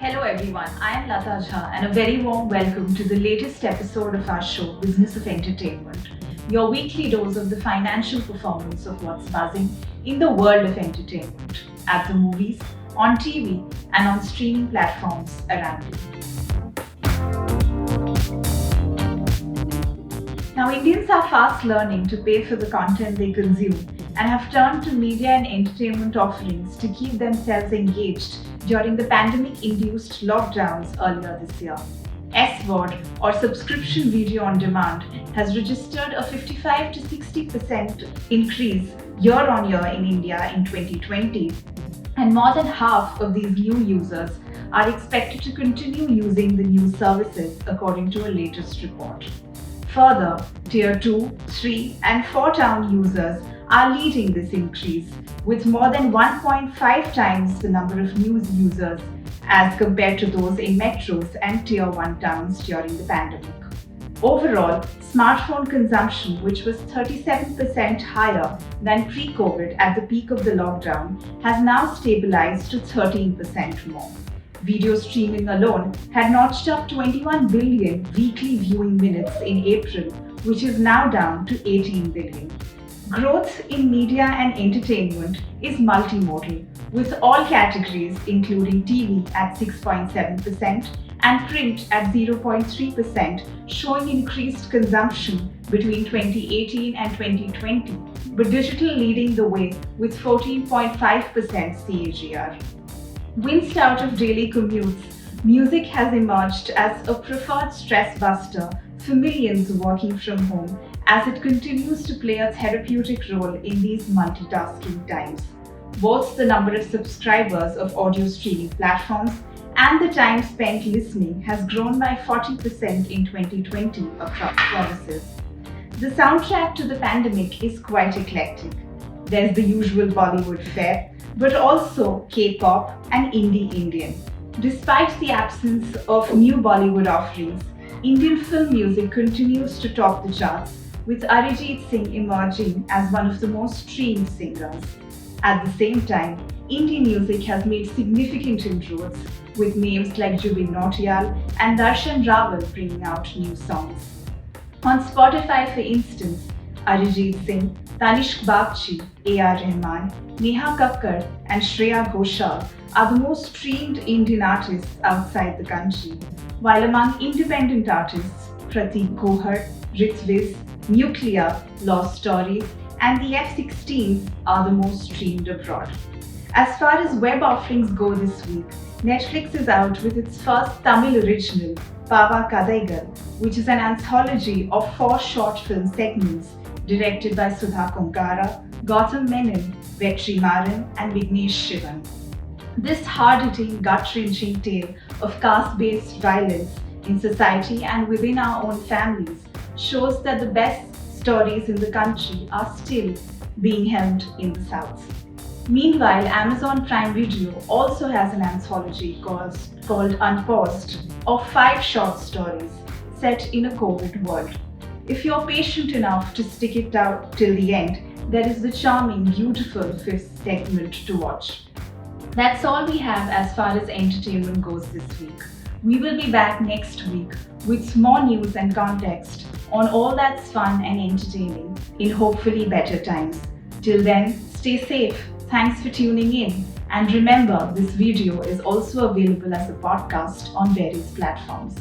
Hello everyone, I am Lata Jha and a very warm welcome to the latest episode of our show, Business of Entertainment, your weekly dose of the financial performance of what's buzzing in the world of entertainment, at the movies, on TV and on streaming platforms around you. Now Indians are fast learning to pay for the content they consume and have turned to media and entertainment offerings to keep themselves engaged during the pandemic-induced lockdowns earlier this year. SVOD or subscription video on demand has registered a 55 to 60% increase year-on-year in India in 2020, and more than half of these new users are expected to continue using the new services according to a latest report. Further, Tier 2, 3 and 4 town users are leading this increase, with more than 1.5 times the number of news users as compared to those in metros and Tier 1 towns during the pandemic. Overall, smartphone consumption, which was 37% higher than pre-COVID at the peak of the lockdown, has now stabilized to 13% more. Video streaming alone had notched up 21 billion weekly viewing minutes in April, which is now down to 18 billion. Growth in media and entertainment is multimodal, with all categories including TV at 6.7% and print at 0.3% showing increased consumption between 2018 and 2020, but digital leading the way with 14.5% CAGR. Winced out of daily commutes, music has emerged as a preferred stress buster for millions working from home, as it continues to play a therapeutic role in these multitasking times. Both the number of subscribers of audio streaming platforms and the time spent listening has grown by 40% in 2020 across services. The soundtrack to the pandemic is quite eclectic. There's the usual Bollywood fare, but also K-pop and indie Indian. Despite the absence of new Bollywood offerings, Indian film music continues to top the charts, with Arijit Singh emerging as one of the most streamed singers. At the same time, indie music has made significant inroads, with names like Jubin Nautiyal and Darshan Rawal bringing out new songs. On Spotify, for instance, Arijit Singh, Tanishq Bagchi, A.R. Rahman, Neha Kakkar and Shreya Ghoshal are the most streamed Indian artists outside the country, while among independent artists, Prateek Kohar, Ritviz, Nuclear, Lost Stories and the F-16s are the most streamed abroad. As far as web offerings go this week, Netflix is out with its first Tamil original, Paava Kadhaigal, which is an anthology of 4 short film segments directed by Sudha Konkara, Gautam Menon, Vetri Maran and Vignesh Shivan. This hard-hitting, gut-wrenching tale of caste-based violence in society and within our own families shows that the best stories in the country are still being held in the South. Meanwhile, Amazon Prime Video also has an anthology called Unpaused of 5 short stories set in a COVID world. If you're patient enough to stick it out till the end, there is the charming, beautiful 5th segment to watch. That's all we have as far as entertainment goes this week. We will be back next week with more news and context on all that's fun and entertaining in hopefully better times. Till then, stay safe. Thanks for tuning in. And remember, this video is also available as a podcast on various platforms.